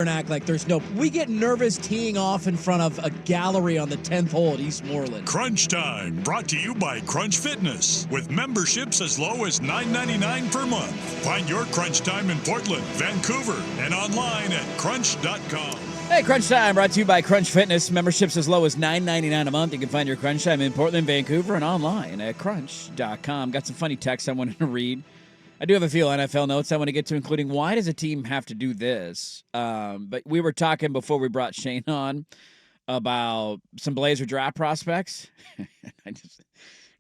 and act like there's no. We get nervous teeing off in front of a gallery on the 10th hole at Eastmoreland. Crunch Time, brought to you by Crunch Fitness, with memberships as low as $9.99 per month. Find your Crunch Time in Portland, Vancouver, and online at crunch.com. Hey, Crunch Time, brought to you by Crunch Fitness. Memberships as low as $9.99 a month. You can find your Crunch Time in Portland, Vancouver, and online at crunch.com. Got some funny texts I wanted to read. I do have a few NFL notes I want to get to, including why does a team have to do this? But we were talking before we brought Shane on about some Blazer draft prospects. A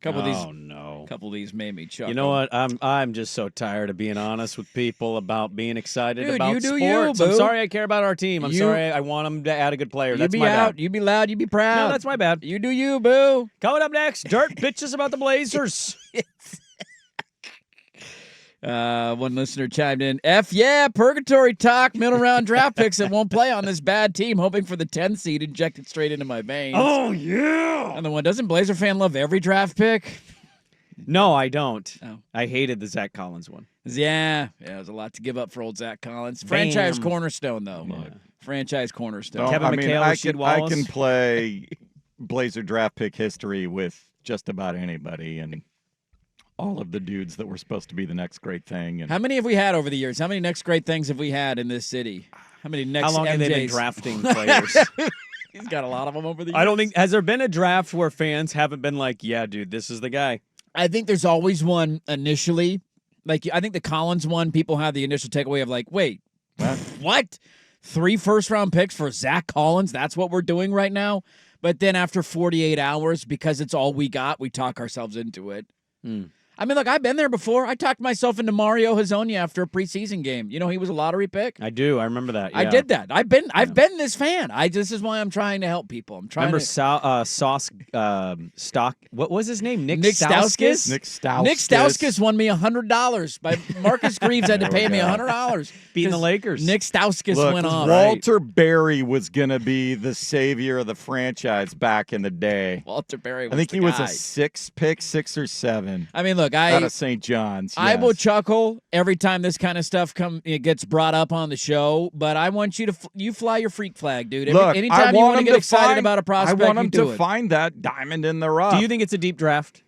couple of these made me chuckle. You know what? I'm just so tired of being honest with people about being excited about you do sports. you, boo. I'm sorry I care about our team. I'm sorry I want them to add a good player. That's my bad. You be loud, you be proud. No, that's my bad. You do you, boo. Coming up next, dirt bitches about the Blazers. One listener chimed in, F yeah, purgatory talk, middle round draft picks that won't play on this bad team, hoping for the 10th seed injected straight into my veins. Oh, yeah. Another one, doesn't Blazer fan love every draft pick? No, I don't. Oh. I hated the Zach Collins one. Yeah, it was a lot to give up for old Zach Collins. Franchise cornerstone, though. Yeah. Franchise cornerstone. Kevin McHale, Rasheed Wallace. I can play Blazer draft pick history with just about anybody, and all of the dudes that were supposed to be the next great thing. And how many have we had over the years? How many next great things have we had in this city? How many next How long MJs? have they been drafting players? He's got a lot of them over the years. I don't think, has there been a draft where fans haven't been like, yeah, dude, this is the guy? I think there's always one initially. Like, I think the Collins one, people have the initial takeaway of like, wait, what? 3 first-round picks for Zach Collins? That's what we're doing right now? But then after 48 hours, because it's all we got, we talk ourselves into it. I mean, look, I've been there before. I talked myself into Mario Hezonja after a precenized game. You know, he was a lottery pick. I do. I remember that. Yeah. I did that. I've been this fan. This is why I'm trying to help people. I'm trying remember to Sauce Stock. What was his name? Nick Stauskas? Nick Stauskas. Nick Stauskas won me $100. By Marcus Greaves had to pay me $100. Beating the Lakers. Nick Stauskas went off. Walter Berry was going to be the savior of the franchise back in the day. Walter Berry was I think the he was guy. a 6 pick, 6 or 7. I mean, look, Out of St. John's. I yes. will chuckle every time this kind of stuff gets brought up on the show, but I want you to you fly your freak flag, dude. Look, anytime you want to get excited about a prospect, I want him you do to it. find that diamond in the rough. Do you think it's a deep draft?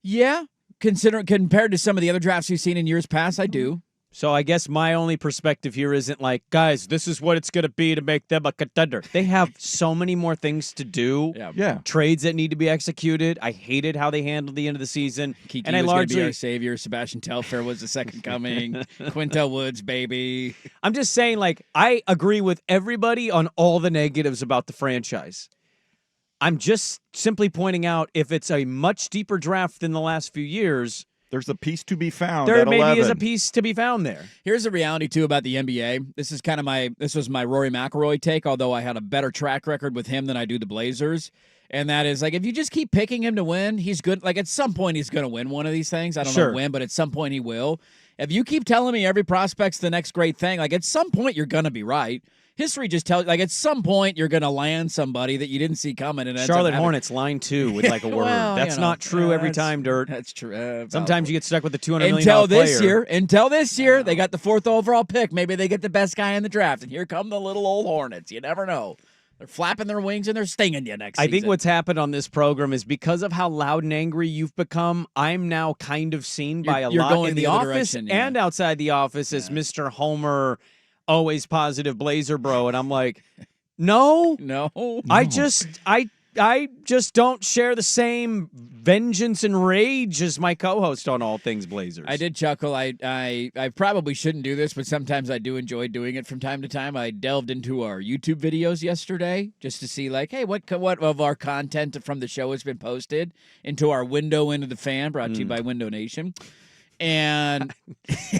Yeah, compared to some of the other drafts we've seen in years past, I do. So I guess my only perspective here isn't like, guys, this is what it's going to be to make them a contender. They have so many more things to do. Yeah. Trades that need to be executed. I hated how they handled the end of the season. Kiki and I was going to largely be our savior. Sebastian Telfair was the second coming. Quintel Woods, baby. I'm just saying, like, I agree with everybody on all the negatives about the franchise. I'm just simply pointing out if it's a much deeper draft than the last few years, there's a piece to be found. there at maybe 11. is a piece to be found there. Here's the reality, too, about the NBA. This was my Rory McIlroy take, although I had a better track record with him than I do the Blazers. And that is, like, if you just keep picking him to win, he's good. Like, at some point, he's going to win one of these things. I don't know when, but at some point he will. If you keep telling me every prospect's the next great thing, like, at some point you're going to be right. History just tells, like, at some point you're going to land somebody that you didn't see coming. And Charlotte Hornets line 2 with like a word. Well, that's not true every time, Dirt. That's true. Sometimes you get stuck with the $200 million player. Until this year, they got the 4th overall pick. Maybe they get the best guy in the draft. And here come the little old Hornets. You never know. They're flapping their wings and they're stinging you next season. I think what's happened on this program is because of how loud and angry you've become, I'm now kind of seen by a lot in the office and outside the office as Mr. Homer, always positive Blazer bro. And I'm like, no. I just don't share the same vengeance and rage as my co-host on all things Blazers. I did chuckle. I probably shouldn't do this, but sometimes I do enjoy doing it from time to time. I delved into our YouTube videos yesterday just to see, like, hey, what of our content from the show has been posted into our window into the fan, brought to you by Window Nation. And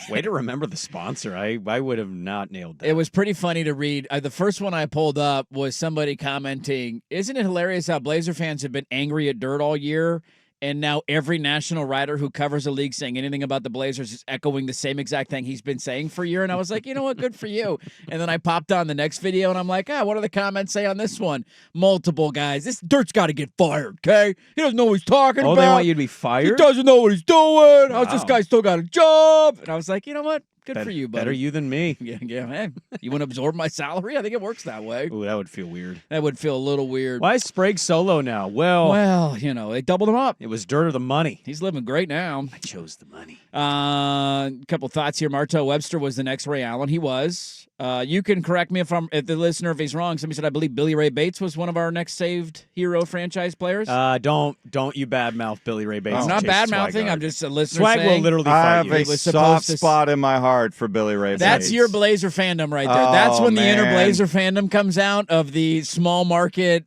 way to remember the sponsor. I would have not nailed that. It was pretty funny to read. The first one I pulled up was somebody commenting, isn't it hilarious how Blazer fans have been angry at Dirt all year? And now every national writer who covers a league saying anything about the Blazers is echoing the same exact thing he's been saying for a year. And I was like, you know what? Good for you. And then I popped on the next video, and I'm like, what do the comments say on this one? Multiple guys. This Dirt's got to get fired, okay? He doesn't know what he's talking about. Oh, they want you to be fired? He doesn't know what he's doing. How's this guy still got a job? And I was like, you know what? Good for you, buddy. Better you than me. Yeah, man. You want to absorb my salary? I think it works that way. Ooh, that would feel weird. That would feel a little weird. Why is Sprague solo now? Well, they doubled him up. It was dirt or the money. He's living great now. I chose the money. A couple thoughts here. Martell Webster was the next Ray Allen. He was. You can correct me if the listener, if he's wrong. Somebody said I believe Billy Ray Bates was one of our next saved hero franchise players. Don't you badmouth Billy Ray Bates. I'm not badmouthing. I'm just a listener. Swag saying, will literally fight I have you. a soft spot in my heart for Billy Ray Bates. That's your Blazer fandom right there. That's when the inner Blazer fandom comes out of the small market,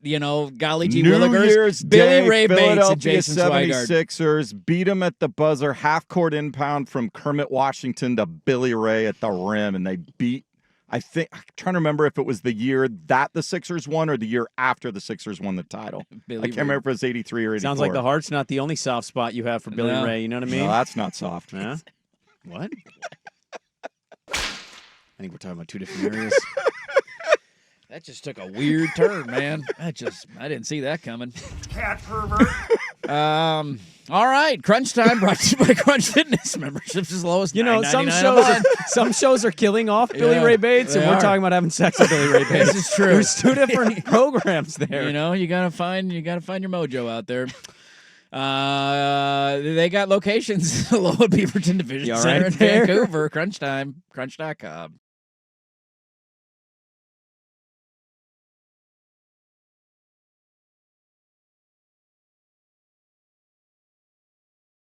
golly gee New willikers. Year's Billy Day, Ray Bates and Philadelphia Jason Swigard. 76ers beat him at the buzzer, half-court impound from Kermit Washington to Billy Ray at the rim, and they beat. I'm trying to remember if it was the year that the Sixers won or the year after the Sixers won the title. I can't remember if it was 83 or 84. Sounds like the heart's not the only soft spot you have for Billy Ray. You know what I mean? No, that's not soft. Huh? What? I think we're talking about two different areas. That just took a weird turn, man. I didn't see that coming. Cat pervert. All right, Crunch Time brought to you by Crunch Fitness. Memberships as low as some shows are killing off Billy Ray Bates, and we're talking about having sex with Billy Ray Bates. This is true. There's two different programs there. You gotta find your mojo out there. They got locations. Low at Beaverton Division Center in Vancouver. Crunch Time. Crunch.com.